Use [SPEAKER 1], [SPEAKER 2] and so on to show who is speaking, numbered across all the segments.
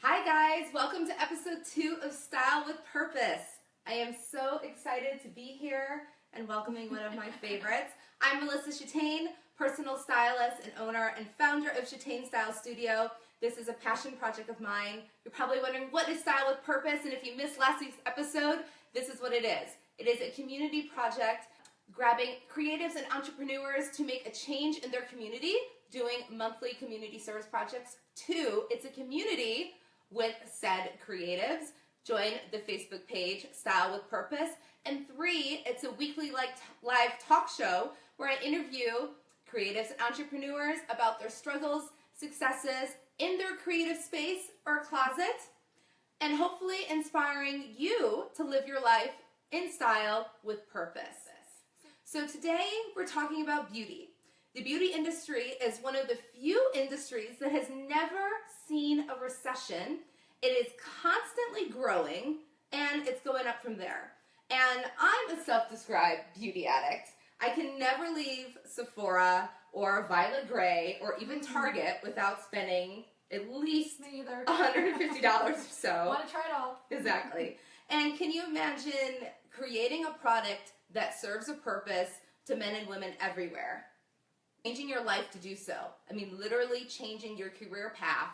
[SPEAKER 1] Hi guys, welcome to episode 2 of Style with Purpose. I am so excited to be here and welcoming one of my favorites. I'm Melissa Chatane, personal stylist and owner and founder of Chatane Style Studio. This is a passion project of mine. You're probably wondering, what is Style with Purpose? And if you missed last week's episode, this is what it is. It is a community project grabbing creatives and entrepreneurs to make a change in their community, doing monthly community service projects. 2, it's a community with said creatives. Join the Facebook page, Style with Purpose. And 3, it's a weekly live talk show where I interview creatives and entrepreneurs about their struggles, successes in their creative space or closet, and hopefully inspiring you to live your life in style with purpose. So today we're talking about beauty. The beauty industry is one of the few industries that has never seen a recession. It is constantly growing, and it's going up from there. And I'm a self-described beauty addict. I can never leave Sephora or Violet Grey or even Target without spending at least $150 or so.
[SPEAKER 2] Want to try it all.
[SPEAKER 1] Exactly. And can you imagine creating a product that serves a purpose to men and women everywhere? Changing your life to do so. I mean, literally changing your career path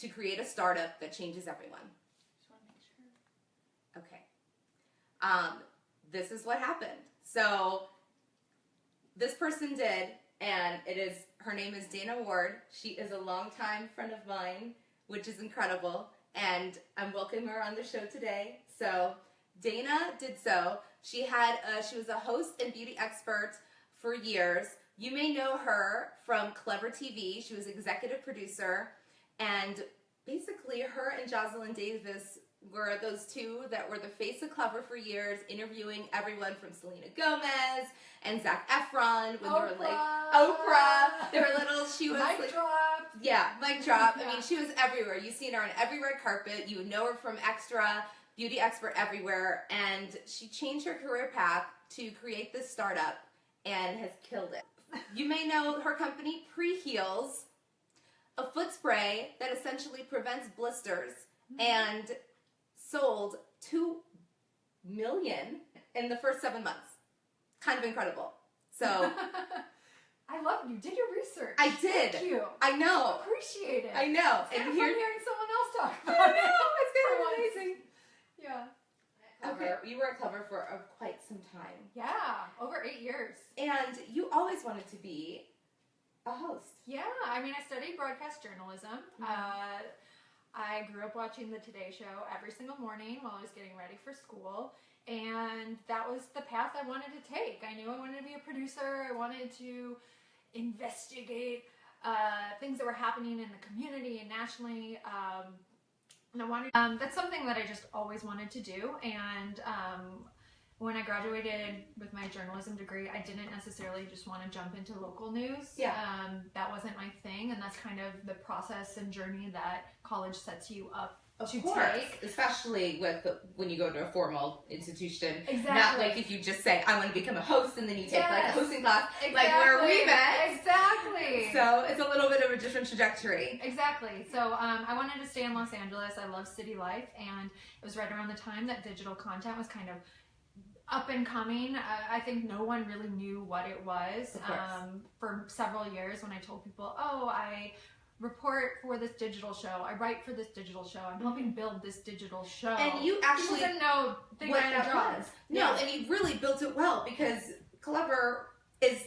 [SPEAKER 1] to create a startup that changes everyone.
[SPEAKER 2] Just want to make sure.
[SPEAKER 1] Okay. This is what happened. So this person did, and her name is Dana Ward. She is a longtime friend of mine, which is incredible, and I'm welcoming her on the show today. So Dana did so. She was a host and beauty expert for years. You may know her from CLEVVER TV. She was executive producer, and basically her and Jocelyn Davis were those two that were the face of CLEVVER for years, interviewing everyone from Selena Gomez and Zac Efron when they were like Oprah. They were little. She was
[SPEAKER 2] mic drop.
[SPEAKER 1] Yeah, mic drop.
[SPEAKER 2] Yeah.
[SPEAKER 1] I mean, she was everywhere. You've seen her on every red carpet. You would know her from Extra, beauty expert everywhere, and she changed her career path to create this startup and has killed it. You may know her company, Preheels, a foot spray that essentially prevents blisters, and sold $2 million in the first 7 months. Kind of incredible. So
[SPEAKER 2] I love you. Did your research.
[SPEAKER 1] I did.
[SPEAKER 2] Thank you.
[SPEAKER 1] I know.
[SPEAKER 2] Appreciate it.
[SPEAKER 1] I know.
[SPEAKER 2] It's kind of
[SPEAKER 1] here,
[SPEAKER 2] fun hearing someone else talk
[SPEAKER 1] I
[SPEAKER 2] about it.
[SPEAKER 1] know. It's kind of amazing.
[SPEAKER 2] Yeah.
[SPEAKER 1] Okay. You were at CLEVVER for quite some time.
[SPEAKER 2] Yeah. Over 8 years.
[SPEAKER 1] And you always wanted to be a host.
[SPEAKER 2] Yeah. I mean, I studied broadcast journalism. I grew up watching the Today Show every single morning while I was getting ready for school. And that was the path I wanted to take. I knew I wanted to be a producer. I wanted to investigate things that were happening in the community and nationally. And I wanted, that's something that I just always wanted to do. And when I graduated with my journalism degree, I didn't necessarily just want to jump into local news.
[SPEAKER 1] Yeah.
[SPEAKER 2] That wasn't my thing, and that's kind of the process and journey that college sets you up to take.
[SPEAKER 1] Especially when you go to a formal institution.
[SPEAKER 2] Exactly.
[SPEAKER 1] Not like if you just say, I want to become a host, and then you take like a hosting class,
[SPEAKER 2] exactly.
[SPEAKER 1] like where we met.
[SPEAKER 2] Exactly.
[SPEAKER 1] So it's a little bit of a different trajectory.
[SPEAKER 2] Exactly. So I wanted to stay in Los Angeles. I love city life, and it was right around the time that digital content was kind of up and coming. I think no one really knew what it was for several years. When I told people, oh, I report for this digital show, I write for this digital show, I'm helping build this digital show.
[SPEAKER 1] And you actually
[SPEAKER 2] didn't know
[SPEAKER 1] what that was. No, and you really built it well, because CLEVVER is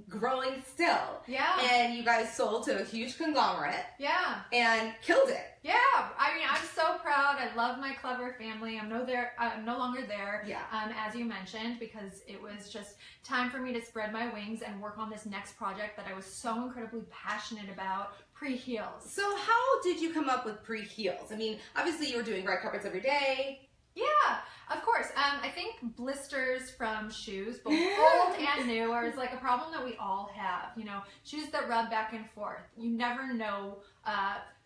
[SPEAKER 1] growing still.
[SPEAKER 2] Yeah.
[SPEAKER 1] And you guys sold to a huge conglomerate.
[SPEAKER 2] Yeah.
[SPEAKER 1] And killed it.
[SPEAKER 2] Yeah. I mean, I'm so proud. I love my CLEVVER family. I'm no longer there.
[SPEAKER 1] Yeah.
[SPEAKER 2] As you mentioned, because it was just time for me to spread my wings and work on this next project that I was so incredibly passionate about, Preheels.
[SPEAKER 1] So how did you come up with Preheels? I mean, obviously you were doing red carpets every day.
[SPEAKER 2] Yeah, of course. I think blisters from shoes, both old and new, are like a problem that we all have. You know, shoes that rub back and forth. You never know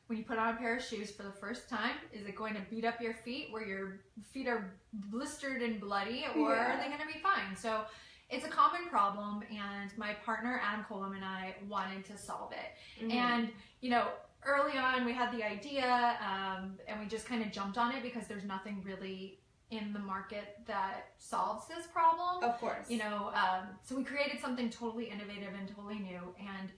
[SPEAKER 2] when you put on a pair of shoes for the first time, is it going to beat up your feet where your feet are blistered and bloody, or are they going to be fine? So it's a common problem, and my partner Adam Colum and I wanted to solve it. And you know, early on, we had the idea, and we just kind of jumped on it because there's nothing really in the market that solves this problem.
[SPEAKER 1] Of course.
[SPEAKER 2] You know, so we created something totally innovative and totally new, and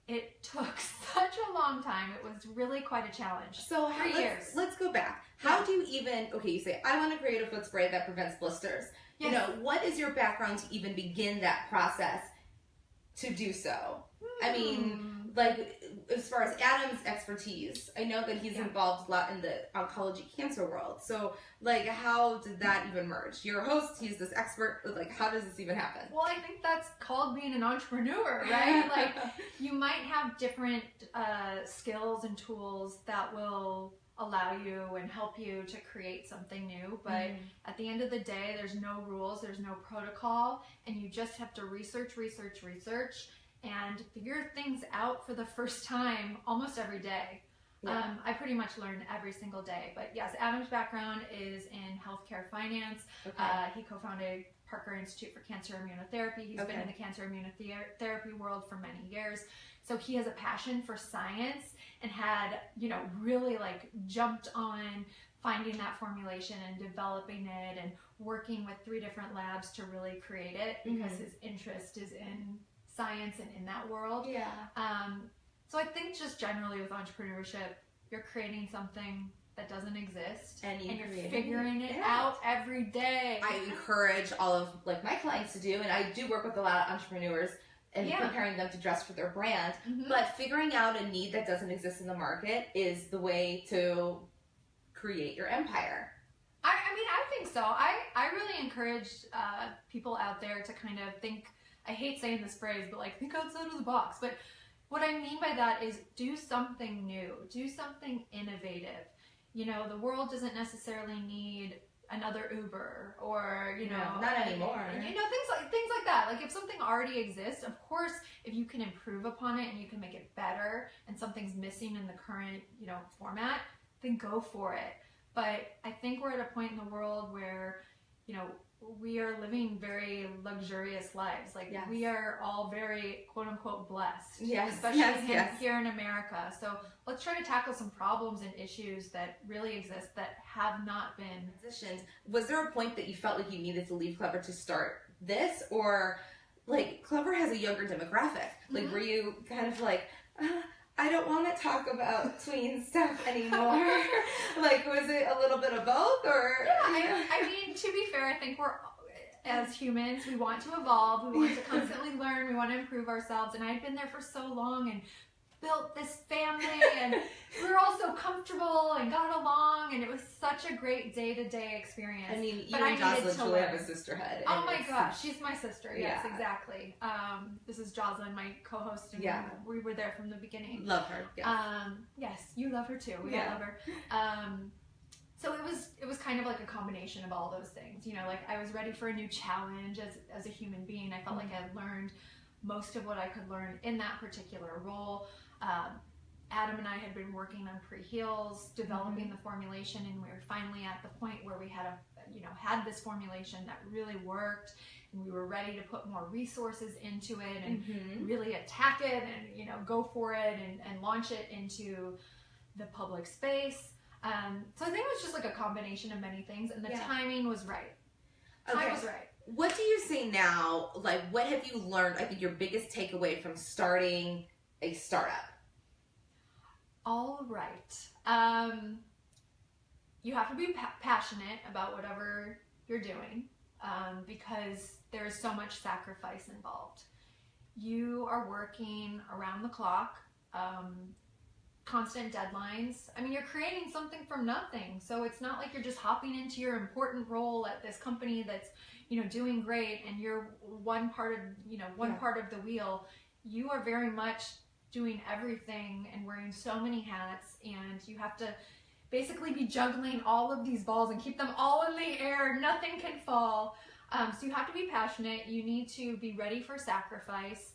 [SPEAKER 2] it took such a long time. It was really quite a challenge.
[SPEAKER 1] So
[SPEAKER 2] 3 years.
[SPEAKER 1] Let's go back. How do you even, okay, you say, I want to create a foot spray that prevents blisters.
[SPEAKER 2] Yes.
[SPEAKER 1] You know, what is your background to even begin that process to do so? I mean, like, as far as Adam's expertise, I know that he's involved a lot in the oncology cancer world. So, like, how did that even merge? You're a host, he's this expert. Like, how does this even happen?
[SPEAKER 2] Well, I think that's called being an entrepreneur, right? Like, you might have different skills and tools that will allow you and help you to create something new. But at the end of the day, there's no rules, there's no protocol, and you just have to research, and figure things out for the first time almost every day.
[SPEAKER 1] Yeah.
[SPEAKER 2] I pretty much learn every single day. But yes, Adam's background is in healthcare finance.
[SPEAKER 1] Okay.
[SPEAKER 2] He co-founded Parker Institute for Cancer Immunotherapy. He's been in the cancer immunotherapy world for many years. So he has a passion for science and had, you know, really like jumped on finding that formulation and developing it and working with 3 different labs to really create it because his interest is in science and in that world.
[SPEAKER 1] Yeah.
[SPEAKER 2] So I think just generally with entrepreneurship, you're creating something that doesn't exist and you're figuring it out every day.
[SPEAKER 1] I encourage all of like my clients to do, and I do work with a lot of entrepreneurs and preparing them to dress for their brand, but figuring out a need that doesn't exist in the market is the way to create your empire.
[SPEAKER 2] I mean, I think so. I really encourage people out there to kind of think, I hate saying this phrase, but like think outside of the box. But what I mean by that is do something new, do something innovative. You know, the world doesn't necessarily need another Uber or, you know,
[SPEAKER 1] not anymore.
[SPEAKER 2] You know, things like that. Like if something already exists, of course, if you can improve upon it and you can make it better and something's missing in the current, you know, format, then go for it. But I think we're at a point in the world where, you know, we are living very luxurious lives. Like we are all very quote unquote blessed, especially here in America. So let's try to tackle some problems and issues that really exist that have not been
[SPEAKER 1] transitioned. Was there a point that you felt like you needed to leave CLEVVER to start this, or like CLEVVER has a younger demographic? Like were you kind of like, I don't want to talk about tween stuff anymore? Like, was it a little bit of both, or?
[SPEAKER 2] Yeah, I mean, to be fair, I think we're, as humans, we want to evolve, we want to constantly learn, we want to improve ourselves, and I'd been there for so long and built this family, and we were all so comfortable and got along, and it was such a great day-to-day experience.
[SPEAKER 1] I mean, you and Jocelyn truly have a sisterhood.
[SPEAKER 2] Oh my gosh, she's my sister. Yes, exactly. This is Jocelyn, my co-host, and we were there from the beginning.
[SPEAKER 1] Love her. Yes,
[SPEAKER 2] yes, you love her too. We all love her. So it was kind of like a combination of all those things. You know, like I was ready for a new challenge as a human being. I felt like I had learned most of what I could learn in that particular role. Adam and I had been working on Preheels, developing the formulation, and we were finally at the point where we had had this formulation that really worked, and we were ready to put more resources into it and really attack it and, you know, go for it and launch it into the public space. So I think it was just like a combination of many things, and the timing was right. Time was right.
[SPEAKER 1] What do you say now? Like, what have you learned? I think your biggest takeaway from starting a startup.
[SPEAKER 2] All right. You have to be passionate about whatever you're doing because there is so much sacrifice involved. You are working around the clock, constant deadlines. I mean, you're creating something from nothing. So it's not like you're just hopping into your important role at this company that's, you know, doing great and you're one part of the wheel. You are very much doing everything and wearing so many hats, and you have to basically be juggling all of these balls and keep them all in the air. Nothing can fall. So you have to be passionate. You need to be ready for sacrifice.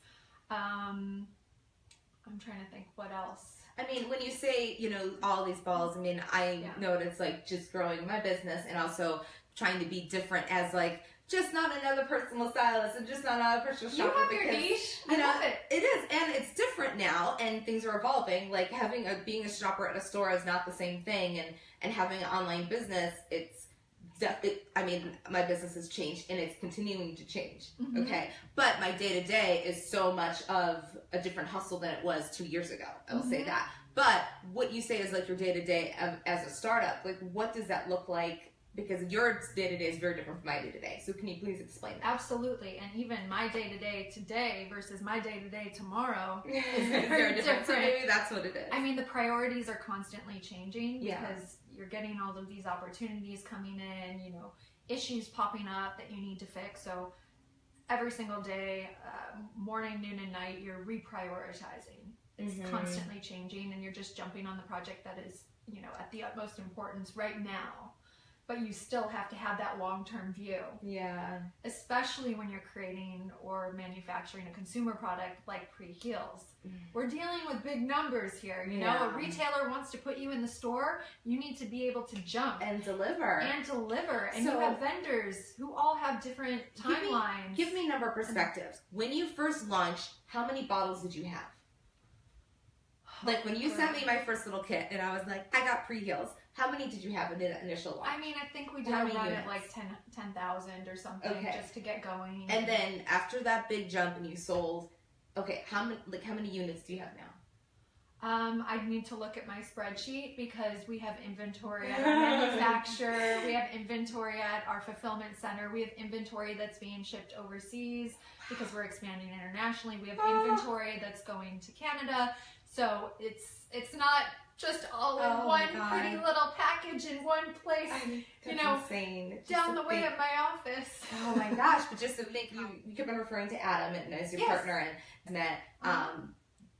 [SPEAKER 2] I'm trying to think what else.
[SPEAKER 1] I mean, when you say, you know, all these balls, I mean, I know it's like just growing my business and also trying to be different as like just not another personal stylist and just not another personal shopper.
[SPEAKER 2] You have your niche.
[SPEAKER 1] You know,
[SPEAKER 2] I love it.
[SPEAKER 1] It is, and it's different now, and things are evolving. Like being a shopper at a store is not the same thing, and having an online business, I mean, my business has changed and it's continuing to change.
[SPEAKER 2] Mm-hmm.
[SPEAKER 1] Okay, but my day to day is so much of a different hustle than it was 2 years ago. I will say that. But what you say is like your day to day as a startup. Like, what does that look like? Because your day-to-day is very different from my day-to-day. So can you please explain that?
[SPEAKER 2] Absolutely. And even my day-to-day today versus my day-to-day tomorrow is
[SPEAKER 1] very different. So maybe that's what it is.
[SPEAKER 2] I mean, the priorities are constantly changing
[SPEAKER 1] Yeah.
[SPEAKER 2] because you're getting all of these opportunities coming in, you know, issues popping up that you need to fix. So every single day, morning, noon, and night, you're reprioritizing. It's constantly changing, and you're just jumping on the project that is, you know, at the utmost importance right now. But you still have to have that long-term view.
[SPEAKER 1] Yeah.
[SPEAKER 2] Especially when you're creating or manufacturing a consumer product like Preheels. We're dealing with big numbers here. You know, a retailer wants to put you in the store, you need to be able to jump.
[SPEAKER 1] And deliver.
[SPEAKER 2] And you have vendors who all have different timelines.
[SPEAKER 1] Give me number perspectives. When you first launched, how many bottles did you have? Like when you sent me my first little kit and I was like, I got Preheels. How many did you have in the initial launch?
[SPEAKER 2] I mean, I think we did run at like 10,000 or something just to get going.
[SPEAKER 1] And then after that big jump and you sold, okay, how many units do you have now?
[SPEAKER 2] I need to look at my spreadsheet because we have inventory at our manufacturer, we have inventory at our fulfillment center, we have inventory that's being shipped overseas because we're expanding internationally, we have inventory that's going to Canada. So it's not just all in one pretty little package in one place, you know,
[SPEAKER 1] insane.
[SPEAKER 2] down the way at my office.
[SPEAKER 1] Oh my gosh, but just to make you keep on referring to Adam and as your partner and met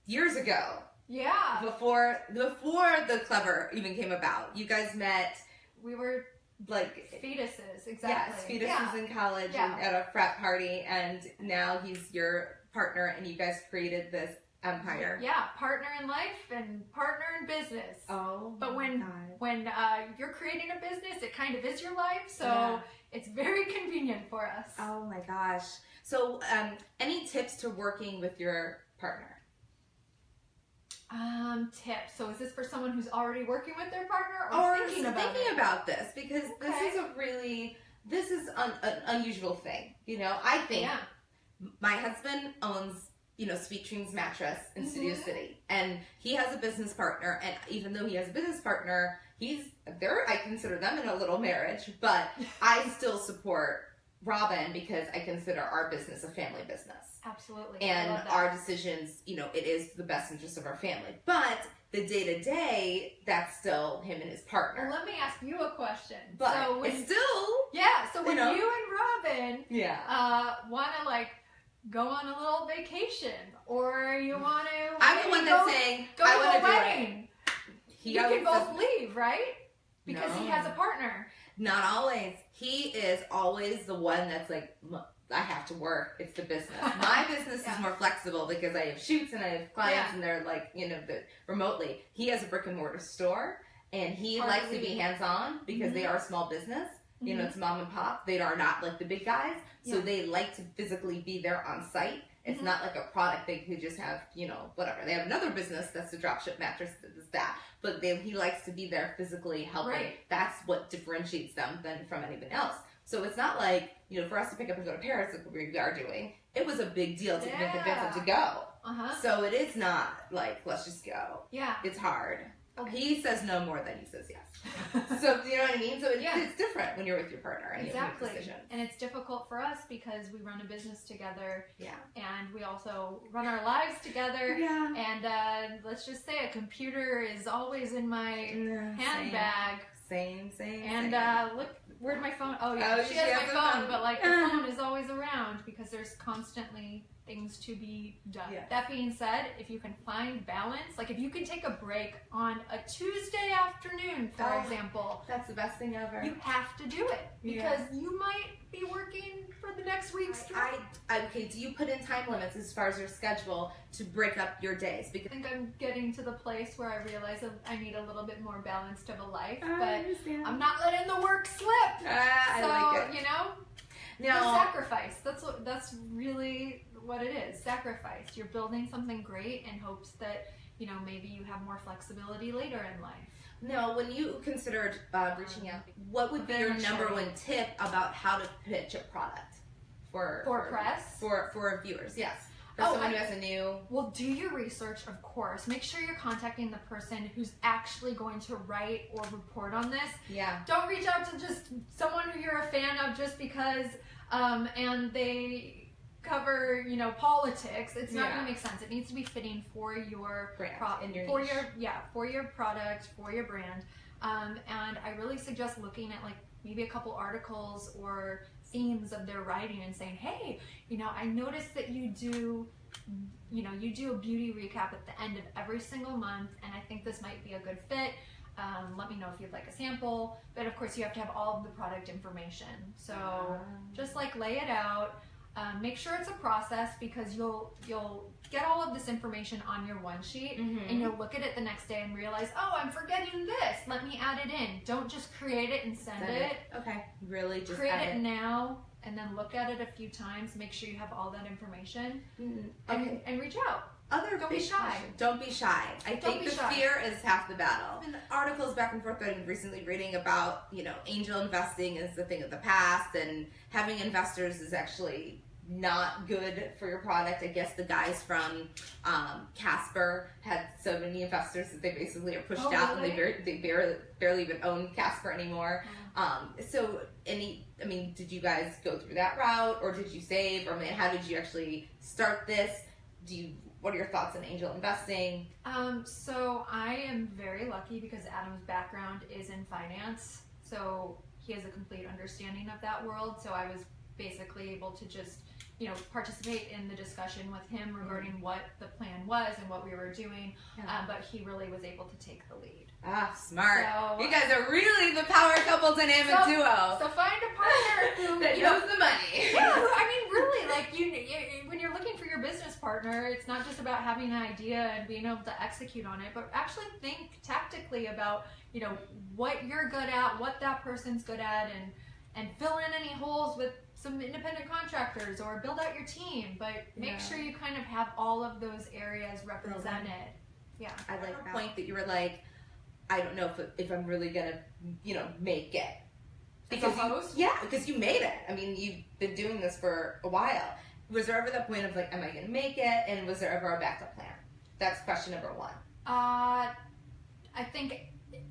[SPEAKER 1] years ago.
[SPEAKER 2] Yeah.
[SPEAKER 1] Before the CLEVVER even came about. You guys met.
[SPEAKER 2] We were
[SPEAKER 1] like
[SPEAKER 2] fetuses, exactly.
[SPEAKER 1] Yes, fetuses in college and at a frat party, and now he's your partner and you guys created this empire.
[SPEAKER 2] Yeah, partner in life and partner in business.
[SPEAKER 1] Oh,
[SPEAKER 2] but when you're creating a business, it kind of is your life, so it's very convenient for us.
[SPEAKER 1] Oh my gosh. So, any tips to working with your partner?
[SPEAKER 2] Tips. So is this for someone who's already working with their partner or thinking about this? Because this is an unusual thing. You know, I think my husband owns, you know, Sweet Dreams Mattress in Studio City, and he has a business partner, and even though he has a business partner, I consider them in a little marriage, but I still support Robin because I consider our business a family business. Absolutely.
[SPEAKER 1] And our decisions, you know, it is the best interest of our family. But the day-to-day, that's still him and his partner.
[SPEAKER 2] Well, let me ask you a question.
[SPEAKER 1] But so when, it's still...
[SPEAKER 2] Yeah, so when you and Robin want to, like, go on a little vacation, or you want to...
[SPEAKER 1] I'm the one that's saying,
[SPEAKER 2] go
[SPEAKER 1] I
[SPEAKER 2] to
[SPEAKER 1] want
[SPEAKER 2] a
[SPEAKER 1] to do
[SPEAKER 2] wedding. You can both
[SPEAKER 1] says,
[SPEAKER 2] leave, right? Because he has a partner.
[SPEAKER 1] Not always. He is always the one that's like, I have to work. It's the business. My business is more flexible because I have shoots and I have clients and they're like, you know, remotely. He has a brick and mortar store and he likes to be hands-on because they are a small business. You know, it's mom and pop. They are not like the big guys. So they like to physically be there on site. It's not like a product they could just have, you know, whatever. They have another business that's a dropship mattress that does that. But he likes to be there physically helping. Right. That's what differentiates them from anyone else. So it's not like, you know, for us to pick up and go to Paris, like we are doing, it was a big deal to convince them to go. So it is not like, let's just go. Yeah. It's hard. Okay. He says no more than he says yes. So, you know what I mean? So it's different when you're with your partner. And
[SPEAKER 2] exactly.
[SPEAKER 1] You make decisions.
[SPEAKER 2] And it's difficult for us because we run a business together. Yeah. And we also run our lives together. Yeah. And let's just say a computer is always in my handbag.
[SPEAKER 1] Same.
[SPEAKER 2] And look, where'd my phone? Oh, yeah. She has my phone, but like the phone is always around because there's constantly things to be done. Yes. That being said, if you can find balance, like if you can take a break on a Tuesday afternoon, for example,
[SPEAKER 1] that's the best thing ever.
[SPEAKER 2] You have to do it because you might be working for the next week's
[SPEAKER 1] okay, do you put in time limits as far as your schedule to break up your days? Because
[SPEAKER 2] I think I'm getting to the place where I realize I need a little bit more balanced of a life, but I'm not letting the work slip.
[SPEAKER 1] I like it.
[SPEAKER 2] You know?
[SPEAKER 1] Now,
[SPEAKER 2] sacrifice. That's really what it is. Sacrifice. You're building something great in hopes that, you know, maybe you have more flexibility later in life.
[SPEAKER 1] now, when you considered reaching out, what would be your number one tip about how to pitch a product for
[SPEAKER 2] press?
[SPEAKER 1] For viewers, yes. For someone who has a new...
[SPEAKER 2] Well, do your research, of course. Make sure you're contacting the person who's actually going to write or report on this.
[SPEAKER 1] Yeah.
[SPEAKER 2] Don't reach out to just someone who you're a fan of just because, and they cover, you know, politics. It's not going to make sense. It needs to be fitting for your
[SPEAKER 1] brand and your
[SPEAKER 2] for
[SPEAKER 1] niche.
[SPEAKER 2] for your product, for your brand. And I really suggest looking at like maybe a couple articles or themes of their writing and saying, hey, you know, I noticed that you do a beauty recap at the end of every single month, and I think this might be a good fit. Let me know if you'd like a sample. But of course, you have to have all of the product information. So just like lay it out. Make sure it's a process, because you'll get all of this information on your one sheet, and you'll look at it the next day and realize, oh, I'm forgetting this. Let me add it in. Don't just create it and send it.
[SPEAKER 1] Okay. Really just
[SPEAKER 2] create it now, and then look at it a few times. Make sure you have all that information, and reach out.
[SPEAKER 1] Don't be shy. Don't be shy. I think the fear is half the battle. In articles back and forth that I'm recently reading about, you know, angel investing is the thing of the past, and having investors is actually not good for your product. I guess the guys from Casper had so many investors that they basically are pushed out, and they barely even own Casper anymore. So did you guys go through that route, or did you save, or how did you actually start this? What are your thoughts on angel investing?
[SPEAKER 2] So I am very lucky because Adam's background is in finance, so he has a complete understanding of that world. So I was basically able to just, you know, participate in the discussion with him regarding what the plan was and what we were doing. But he really was able to take the lead.
[SPEAKER 1] Ah, smart.
[SPEAKER 2] So,
[SPEAKER 1] you guys are really the power couple dynamic duo.
[SPEAKER 2] So find a partner who
[SPEAKER 1] that knows the money.
[SPEAKER 2] Yeah, I mean, really, like you, when you're looking for your business partner, it's not just about having an idea and being able to execute on it, but actually think tactically about, you know, what you're good at, what that person's good at, and fill in any holes with some independent contractors, or build out your team. But make sure you kind of have all of those areas represented. Yeah,
[SPEAKER 1] I like that point that you were like, I don't know if I'm really gonna, you know, make it. Because you made it. I mean, you've been doing this for a while. Was there ever that point of like, am I gonna make it? And was there ever a backup plan? That's question number one.
[SPEAKER 2] I think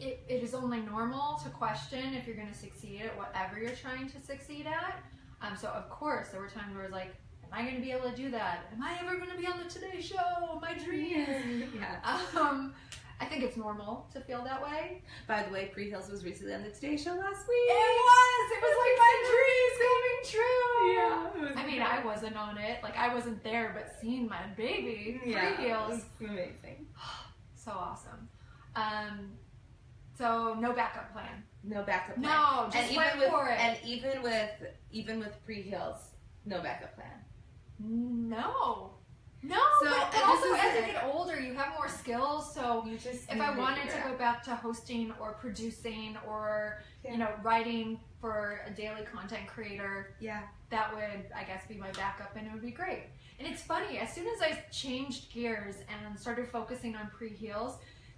[SPEAKER 2] it is only normal to question if you're gonna succeed at whatever you're trying to succeed at. So of course there were times where I was like, am I gonna be able to do that? Am I ever gonna be on the Today Show? My dreams. I think it's normal to feel that way.
[SPEAKER 1] By the way, Preheels was recently on the Today Show last week.
[SPEAKER 2] It was like my dreams coming true.
[SPEAKER 1] Yeah.
[SPEAKER 2] I mean, I wasn't on it. Like, I wasn't there, but seeing my baby, Preheels.
[SPEAKER 1] Amazing.
[SPEAKER 2] So awesome. So no backup plan.
[SPEAKER 1] No backup plan.
[SPEAKER 2] No, just went for it.
[SPEAKER 1] And even with Preheels, no backup plan.
[SPEAKER 2] No,
[SPEAKER 1] so,
[SPEAKER 2] but also as you get older, you have more skills. So if I wanted to go back to hosting or producing or you know, writing for a daily content creator, that would, I guess, be my backup, and it would be great. And it's funny, as soon as I changed gears and started focusing on Preheels,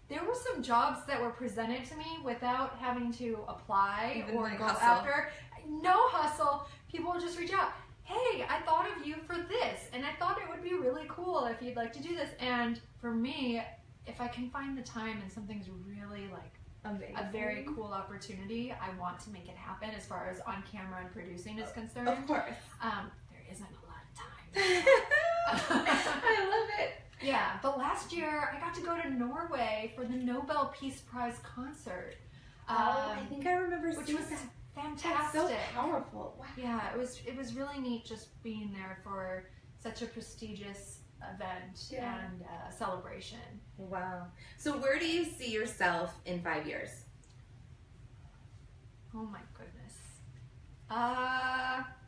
[SPEAKER 2] there were some jobs that were presented to me without having to apply or go after. No hustle. People would just reach out. Hey, I thought of you for this, and I thought it would be really cool if you'd like to do this. And for me, if I can find the time and something's really like a very cool opportunity, I want to make it happen as far as on camera and producing is concerned.
[SPEAKER 1] Of course.
[SPEAKER 2] There isn't a lot of time.
[SPEAKER 1] I love it.
[SPEAKER 2] Yeah, but last year I got to go to Norway for the Nobel Peace Prize concert.
[SPEAKER 1] I think I remember
[SPEAKER 2] which
[SPEAKER 1] seeing
[SPEAKER 2] was
[SPEAKER 1] that.
[SPEAKER 2] fantastic.
[SPEAKER 1] That's so powerful. Wow.
[SPEAKER 2] Yeah, it was really neat just being there for such a prestigious event and celebration.
[SPEAKER 1] Wow. So where do you see yourself in 5 years?
[SPEAKER 2] Oh my goodness.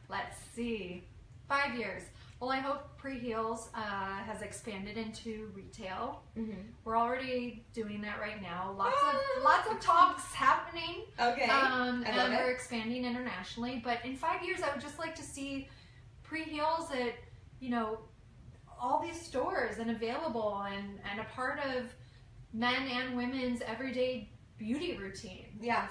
[SPEAKER 2] Let's see. 5 years. Well, I hope Preheels has expanded into retail.
[SPEAKER 1] Mm-hmm.
[SPEAKER 2] We're already doing that right now. Lots of talks happening.
[SPEAKER 1] Okay.
[SPEAKER 2] And we're expanding internationally. But in 5 years, I would just like to see Preheels at, you know, all these stores and available and a part of men and women's everyday beauty routine.
[SPEAKER 1] Yes.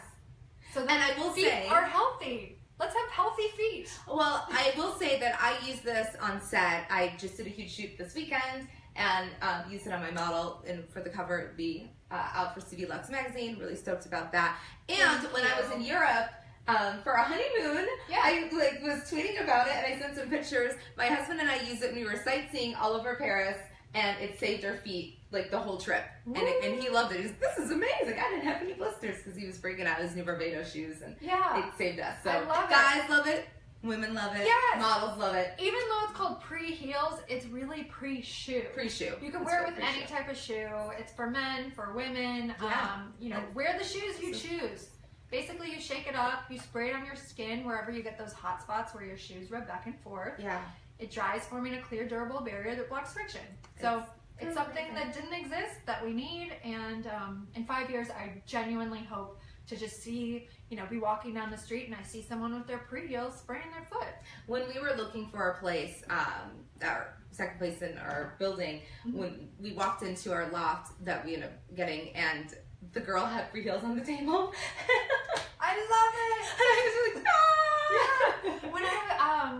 [SPEAKER 2] So that
[SPEAKER 1] and I will
[SPEAKER 2] feet
[SPEAKER 1] say
[SPEAKER 2] are healthy. Let's have healthy feet.
[SPEAKER 1] Well, I will say that I use this on set. I just did a huge shoot this weekend and used it on my model and for the cover it'd be out for CV Lux magazine. Really stoked about that. And when I was in Europe for a honeymoon, I was tweeting about it and I sent some pictures. My husband and I used it when we were sightseeing all over Paris and it saved our feet like the whole trip. And he loved it. He was, this is amazing. I didn't have any blisters because he was freaking out his new Barbados shoes and it saved us. So guys love it. Women love it.
[SPEAKER 2] Yes.
[SPEAKER 1] Models love it.
[SPEAKER 2] Even though it's called Preheels, it's really pre-shoe.
[SPEAKER 1] Pre-shoe.
[SPEAKER 2] You can wear it with any type of shoe. It's for men, for women. You know, wear the shoes you choose. Basically, you shake it up, you spray it on your skin wherever you get those hot spots where your shoes rub back and forth.
[SPEAKER 1] Yeah.
[SPEAKER 2] It dries, forming a clear, durable barrier that blocks friction. So it's something that didn't exist that we need. And in 5 years, I genuinely hope to just see, you know, be walking down the street and I see someone with their Preheels spraying their foot.
[SPEAKER 1] When we were looking for a place, our second place in our building, when we walked into our loft that we ended up getting, and the girl had Preheels on the table.
[SPEAKER 2] I love it.
[SPEAKER 1] And I was like, ah!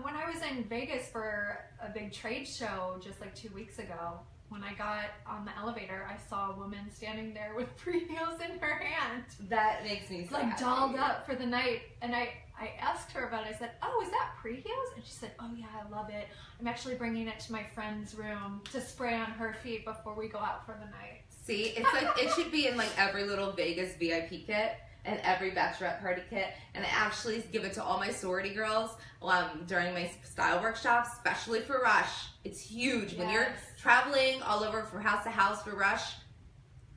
[SPEAKER 2] When I was in Vegas for a big trade show just like 2 weeks ago, when I got on the elevator, I saw a woman standing there with Preheels in her hand.
[SPEAKER 1] That makes me so
[SPEAKER 2] like
[SPEAKER 1] happy.
[SPEAKER 2] Dolled up for the night. And I asked her about it. I said, oh, is that Preheels? And she said, oh yeah, I love it. I'm actually bringing it to my friend's room to spray on her feet before we go out for the night.
[SPEAKER 1] See, it's like, it should be in like every little Vegas VIP kit and every bachelorette party kit. And I actually give it to all my sorority girls during my style workshops, especially for Rush. It's huge. When you're traveling all over from house to house for Rush,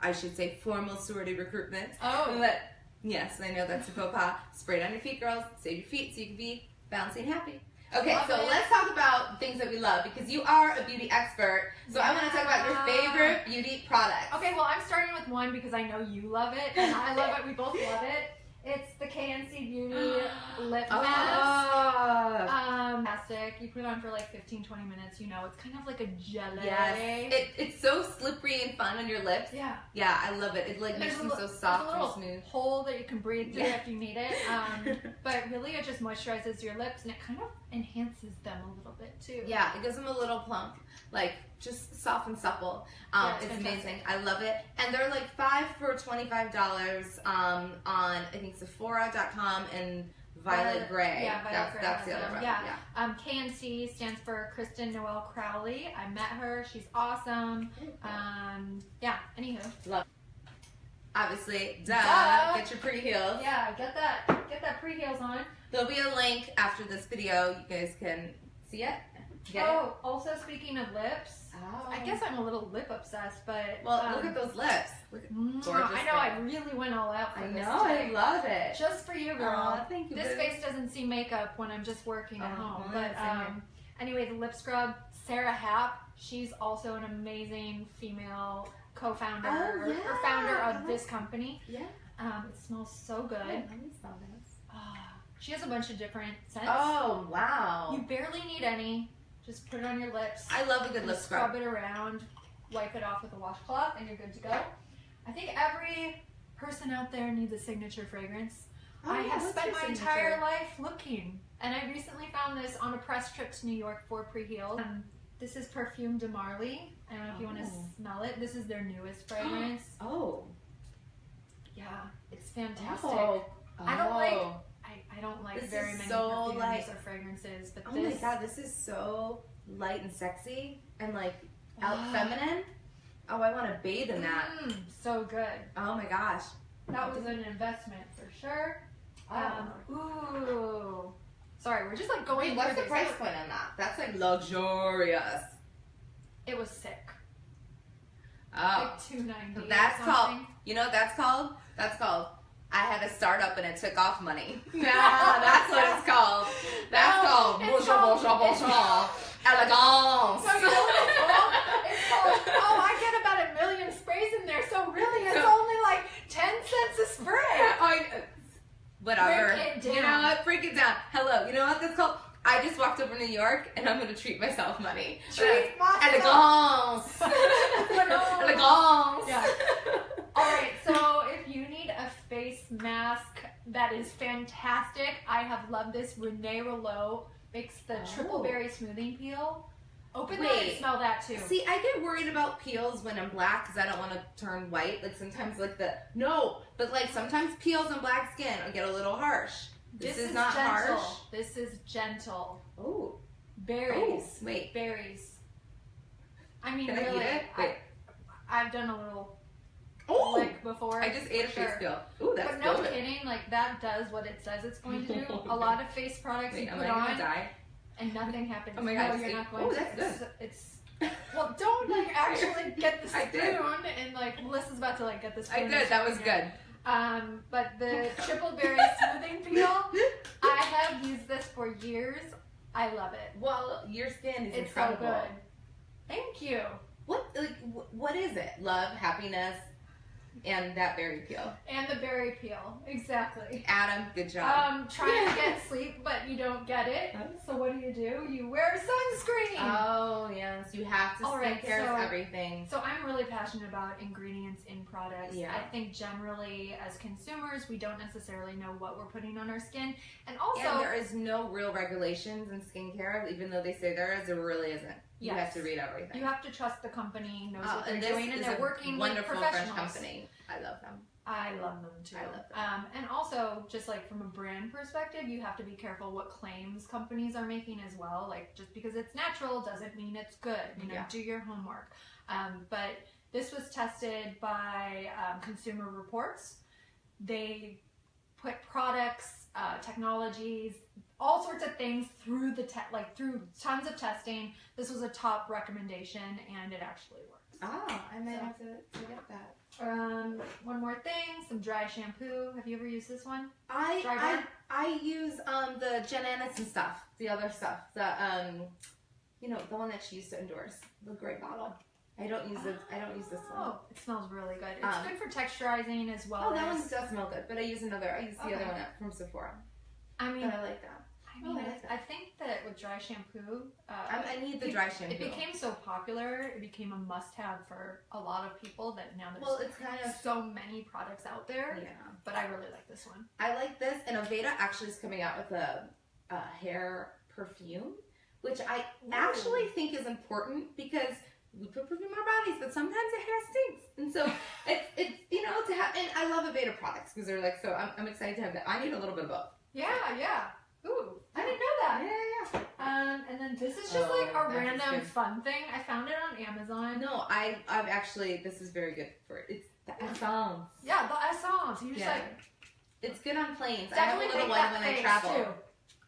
[SPEAKER 1] I should say formal sorority recruitment.
[SPEAKER 2] Oh.
[SPEAKER 1] But yes, I know that's a faux pas. Spray it on your feet, girls. Save your feet so you can be bouncing happy. Okay, so let's talk about things that we love because you are a beauty expert. So I want to talk about your favorite beauty products.
[SPEAKER 2] Okay, well, I'm starting with one because I know you love it and I love it. We both love it. It's the KNC Beauty Lip Mask. Fantastic. You put it on for like 15-20 minutes. You know, it's kind of like a jelly.
[SPEAKER 1] Yes. It's so slippery and fun on your lips.
[SPEAKER 2] Yeah.
[SPEAKER 1] Yeah, I love it. It like makes them so soft and smooth.
[SPEAKER 2] Hole that you can breathe through if you need it. But really, it just moisturizes your lips and it kind of enhances them a little bit too.
[SPEAKER 1] Yeah, it gives them a little plump, like just soft and supple. It's amazing. I love it. And they're like 5 for $25 on I think Sephora.com and Violet Gray.
[SPEAKER 2] Yeah, Violet Gray.
[SPEAKER 1] That's the other one.
[SPEAKER 2] Yeah. KNC stands for Kristen Noel Crowley. I met her. She's awesome. Yeah. Anywho.
[SPEAKER 1] Love. Obviously, get your Preheels.
[SPEAKER 2] Yeah, get that Preheels on.
[SPEAKER 1] There'll be a link after this video. You guys can see it.
[SPEAKER 2] Also speaking of lips, I guess I'm a little lip obsessed, but
[SPEAKER 1] look at those lips. Look at gorgeous.
[SPEAKER 2] I know. I really went all out for this.
[SPEAKER 1] I love it.
[SPEAKER 2] Just for you, girl.
[SPEAKER 1] Thank you.
[SPEAKER 2] This face doesn't see makeup when I'm just working at home. But anyway, the lip scrub, Sarah Happ. She's also an amazing female co-founder or founder of this company. Yeah. It smells so good.
[SPEAKER 1] Let me smell this.
[SPEAKER 2] She has a bunch of different scents.
[SPEAKER 1] Oh wow!
[SPEAKER 2] You barely need any. Just put it on your lips.
[SPEAKER 1] I love a good lip scrub.
[SPEAKER 2] Scrub it around, wipe it off with a washcloth, and you're good to go. I think every person out there needs a signature fragrance. I have spent my entire life looking, and I recently found this on a press trip to New York for Preheels. This is Perfume de Marly. I don't know if you want to smell it. This is their newest fragrance. Yeah, it's fantastic. I don't like very many perfumes or fragrances, but this.
[SPEAKER 1] Oh my god, this is so light and sexy and like feminine. Oh, I want to bathe in that.
[SPEAKER 2] So good.
[SPEAKER 1] Oh my gosh.
[SPEAKER 2] That was an investment for sure. Ooh. Sorry, we're just like going through
[SPEAKER 1] What's the price point on that? That's like luxurious.
[SPEAKER 2] It was sick.
[SPEAKER 1] Oh.
[SPEAKER 2] Like $2.90.
[SPEAKER 1] That's called, you know what that's called? That's called, I had a startup and it took off money. Nah, that's what it's called. That's called. Elegance.
[SPEAKER 2] So you know what it's called? It's called, oh, I get about 1 million sprays in there, so really it's only like 10 cents a spray.
[SPEAKER 1] Whatever.
[SPEAKER 2] Break it down.
[SPEAKER 1] You know what? Break it down. Hello. You know what that's called? I just walked over New York, and I'm going to treat myself money.
[SPEAKER 2] Treat myself.
[SPEAKER 1] Elegance. Elegance.
[SPEAKER 2] Yeah. All right, so if you need a face mask that is fantastic, I have loved this. Renee Rouleau makes the triple berry smoothing peel. Open that and smell that too.
[SPEAKER 1] See, I get worried about peels when I'm black because I don't want to turn white. Like sometimes like but like sometimes peels on black skin get a little harsh. This is not
[SPEAKER 2] gentle.
[SPEAKER 1] harsh.
[SPEAKER 2] This is gentle.
[SPEAKER 1] Oh.
[SPEAKER 2] Berries.
[SPEAKER 1] Oh, wait.
[SPEAKER 2] Berries. I mean,
[SPEAKER 1] Can
[SPEAKER 2] really,
[SPEAKER 1] I eat it? Wait.
[SPEAKER 2] I've done a little lick before.
[SPEAKER 1] I just ate a face
[SPEAKER 2] sure.
[SPEAKER 1] peel. Ooh, that's
[SPEAKER 2] But no
[SPEAKER 1] good.
[SPEAKER 2] kidding, like that does what it says it's going to do. A lot of face products you put on, and nothing happens.
[SPEAKER 1] Oh my God,
[SPEAKER 2] no, you're not going to.
[SPEAKER 1] That's good.
[SPEAKER 2] It's well, don't like actually get the spoon and like Melissa's about to like get the spoon.
[SPEAKER 1] I did. That was good.
[SPEAKER 2] But the triple berry smoothing peel, I have used this for years. I love it.
[SPEAKER 1] Well, your skin is
[SPEAKER 2] It's
[SPEAKER 1] incredible.
[SPEAKER 2] so good. Thank you.
[SPEAKER 1] What is it? Love, happiness, and that berry peel.
[SPEAKER 2] And the berry peel, exactly.
[SPEAKER 1] Adam, good job.
[SPEAKER 2] Trying to get sleep, but you don't get it. So what do? You wear sunscreen.
[SPEAKER 1] Oh yes, you have to take care of everything.
[SPEAKER 2] So I'm really passionate about ingredients in products.
[SPEAKER 1] Yeah.
[SPEAKER 2] I think generally as consumers, we don't necessarily know what we're putting on our skin, and also
[SPEAKER 1] there is no real regulations in skincare, even though they say there is. There really isn't. You have to read everything.
[SPEAKER 2] You have to trust the company knows what they're doing, and they're working with
[SPEAKER 1] wonderful
[SPEAKER 2] professionals.
[SPEAKER 1] French company. I love them.
[SPEAKER 2] I love them too.
[SPEAKER 1] I love them.
[SPEAKER 2] And also, just like from a brand perspective, you have to be careful what claims companies are making as well. Like, just because it's natural doesn't mean it's good. You know, do your homework. But this was tested by Consumer Reports. They put products, technologies, all sorts of things through through tons of testing. This was a top recommendation, and it actually works.
[SPEAKER 1] I might have to get that.
[SPEAKER 2] One more thing, some dry shampoo. Have you ever used this one?
[SPEAKER 1] I use the Jen Aniston stuff, the other stuff, the the one that she used to endorse, the gray bottle. I don't use this one.
[SPEAKER 2] Oh, it smells really good. It's good for texturizing as well.
[SPEAKER 1] Oh, that one does smell good, but I use the other one from Sephora.
[SPEAKER 2] I mean,
[SPEAKER 1] but I like that.
[SPEAKER 2] I think that with dry shampoo,
[SPEAKER 1] I need the dry shampoo.
[SPEAKER 2] It became so popular, it became a must-have for a lot of people that now there's
[SPEAKER 1] it's kind of
[SPEAKER 2] so many products out there.
[SPEAKER 1] Yeah.
[SPEAKER 2] But I really like this one.
[SPEAKER 1] I like this, and Aveda actually is coming out with a hair perfume, which I actually think is important because we put perfume on our bodies, but sometimes the hair stinks, and so it's to have. And I love Aveda products because they're like so. I'm excited to have that. I need a little bit of both.
[SPEAKER 2] Yeah. Ooh, I didn't know that.
[SPEAKER 1] Yeah.
[SPEAKER 2] And then this is just like a random fun thing. I found it on Amazon.
[SPEAKER 1] No, I've actually, this is very good for it. It's the essence.
[SPEAKER 2] Yeah, the essence. You just
[SPEAKER 1] it's good on planes.
[SPEAKER 2] Definitely
[SPEAKER 1] I have a little one when I travel.
[SPEAKER 2] Too.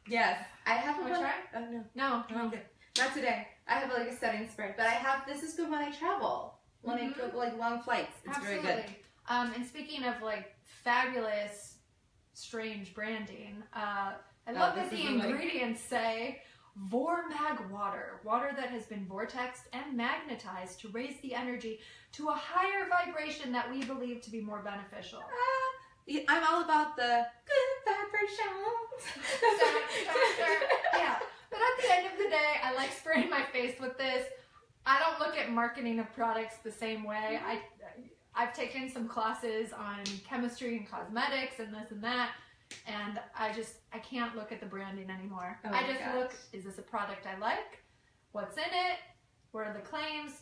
[SPEAKER 1] Yes. I have a
[SPEAKER 2] one. Try?
[SPEAKER 1] Oh, no.
[SPEAKER 2] No.
[SPEAKER 1] Okay. Not today. I have like a setting spray, but this is good when I travel. When I go like long flights. It's very good.
[SPEAKER 2] And speaking of like fabulous, strange branding, I love that the ingredients say Vormag water that has been vortexed and magnetized to raise the energy to a higher vibration that we believe to be more beneficial.
[SPEAKER 1] I'm all about the good vibrations.
[SPEAKER 2] Yeah, but at the end of the day, I like spraying my face with this. I don't look at marketing of products the same way. I've taken some classes on chemistry and cosmetics and this and that. And I can't look at the branding anymore. I just look, is this a product I like? What's in it? What are the claims?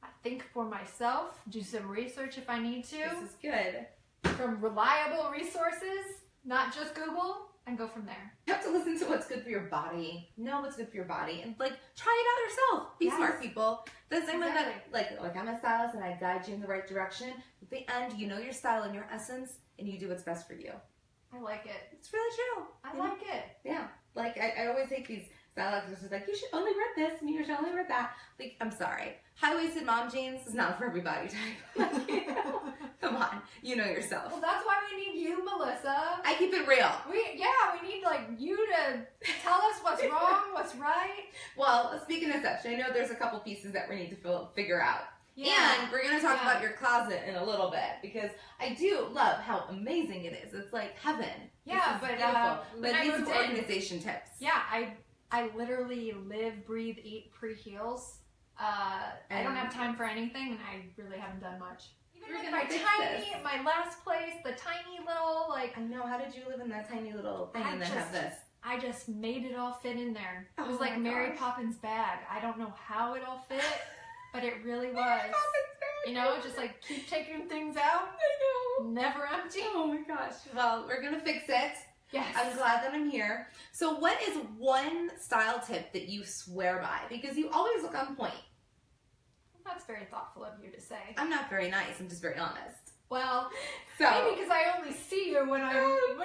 [SPEAKER 2] I think for myself, do some research if I need to.
[SPEAKER 1] This is good.
[SPEAKER 2] From reliable resources, not just Google, and go from there.
[SPEAKER 1] You have to listen to what's good for your body. Know what's good for your body. And try it out yourself. Be smart, people. The same way that, like I'm a stylist and I guide you in the right direction. At the end, you know your style and your essence, and you do what's best for you.
[SPEAKER 2] I like it.
[SPEAKER 1] It's really true.
[SPEAKER 2] I like it.
[SPEAKER 1] Yeah. Like, I always take these style exercises like, you should only wear this and you should only wear that. Like, I'm sorry. High-waisted mom jeans is not for everybody type. Come Come on, you know yourself.
[SPEAKER 2] Well, that's why we need you, Melissa.
[SPEAKER 1] I keep it real.
[SPEAKER 2] We need like you to tell us what's wrong, what's right.
[SPEAKER 1] Well, speaking of such, I know there's a couple pieces that we need to figure out.
[SPEAKER 2] Yeah.
[SPEAKER 1] And we're going to talk about your closet in a little bit because I do love how amazing it is. It's like heaven.
[SPEAKER 2] Yeah, but
[SPEAKER 1] but it needs some organization tips.
[SPEAKER 2] Yeah, I literally live, breathe, eat Preheels. I don't have time for anything, and I really haven't done much. Even like my last place, the tiny little like.
[SPEAKER 1] I know. How did you live in that tiny little thing and then have this?
[SPEAKER 2] I just made it all fit in there. It was like Mary Poppins' bag. I don't know how it all fit, but it really was. You know, just like keep taking things out.
[SPEAKER 1] I know.
[SPEAKER 2] Never empty.
[SPEAKER 1] Oh my gosh. Well, we're gonna fix it.
[SPEAKER 2] Yes.
[SPEAKER 1] I'm glad that I'm here. So what is one style tip that you swear by? Because you always look on point.
[SPEAKER 2] That's very thoughtful of you to say.
[SPEAKER 1] I'm not very nice. I'm just very honest.
[SPEAKER 2] Well, maybe because I only see you when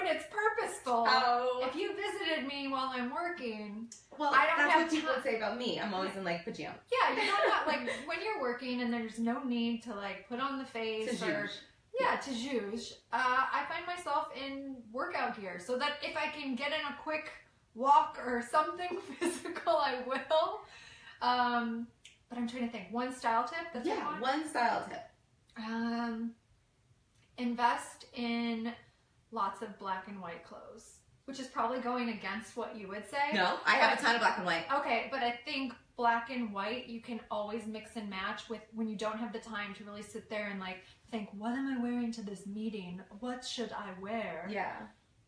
[SPEAKER 2] it's purposeful.
[SPEAKER 1] Oh.
[SPEAKER 2] If you visited me while I'm working,
[SPEAKER 1] well,
[SPEAKER 2] I don't
[SPEAKER 1] that's
[SPEAKER 2] have
[SPEAKER 1] what people would say about me. I'm always in like pajamas.
[SPEAKER 2] Yeah, you don't have like when you're working and there's no need to like put on the face to zhuzh. I find myself in workout gear so that if I can get in a quick walk or something physical, I will. But I'm trying to think. One style tip? That's
[SPEAKER 1] one style tip.
[SPEAKER 2] Invest in lots of black and white clothes, which is probably going against what you would say.
[SPEAKER 1] No, I have a ton of black and white.
[SPEAKER 2] Okay, but I think black and white you can always mix and match with when you don't have the time to really sit there and like think, what am I wearing to this meeting? What should I wear?
[SPEAKER 1] Yeah.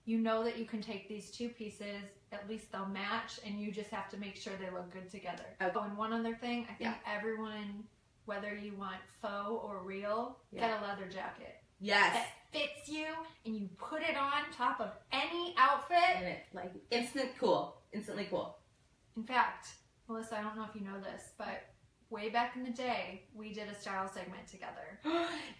[SPEAKER 2] You know that you can take these two pieces, at least they'll match, and you just have to make sure they look good together.
[SPEAKER 1] Okay.
[SPEAKER 2] Oh, and one other thing, I think everyone, whether you want faux or real, get a leather jacket.
[SPEAKER 1] Yes.
[SPEAKER 2] That fits you, and you put it on top of any outfit.
[SPEAKER 1] And it, like, instantly cool.
[SPEAKER 2] In fact, Melissa, I don't know if you know this, but way back in the day, we did a style segment together.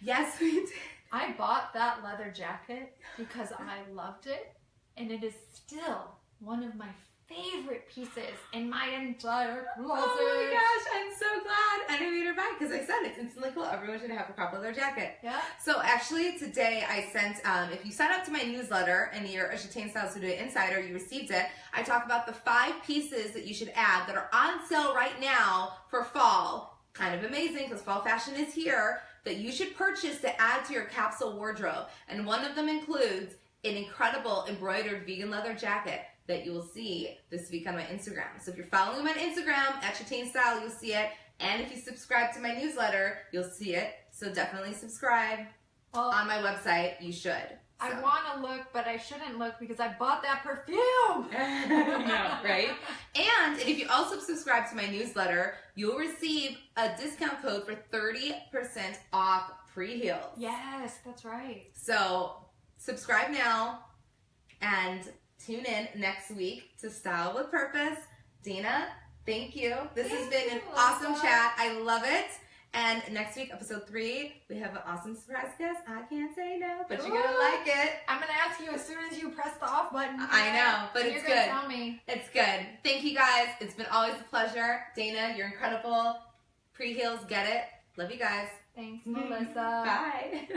[SPEAKER 1] Yes, we did.
[SPEAKER 2] I bought that leather jacket because I loved it, and it is still one of my favorite pieces in my entire closet.
[SPEAKER 1] Oh my gosh, I'm so glad. And I made her buy because I said it's instantly cool. Everyone should have a crop leather jacket.
[SPEAKER 2] Yeah.
[SPEAKER 1] So actually today I sent, if you sign up to my newsletter and you're a Chatain Style Studio Insider, you received it. I talk about the 5 pieces that you should add that are on sale right now for fall. Kind of amazing because fall fashion is here, that you should purchase to add to your capsule wardrobe. And one of them includes an incredible embroidered vegan leather jacket that you will see this week on my Instagram. So if you're following me on Instagram, at Chatain Style, you'll see it. And if you subscribe to my newsletter, you'll see it. So definitely subscribe. On my website, you should. So.
[SPEAKER 2] I want to look, but I shouldn't look because I bought that perfume.
[SPEAKER 1] No, right? And if you also subscribe to my newsletter, you'll receive a discount code for 30% off Preheels.
[SPEAKER 2] Yes, that's right.
[SPEAKER 1] So subscribe now and tune in next week to Style with Purpose. Dina, thank you. This has been an awesome chat. I love it. And next week, episode 3, we have an awesome surprise guest. I can't say no, but you're going to like it.
[SPEAKER 2] I'm going to ask you as soon as you press the off button.
[SPEAKER 1] I know, but it's good.
[SPEAKER 2] You're going to tell me.
[SPEAKER 1] It's good. Thank you guys. It's been always a pleasure. Dana, you're incredible. Preheels, get it. Love you guys.
[SPEAKER 2] Thanks, Melissa.
[SPEAKER 1] Bye.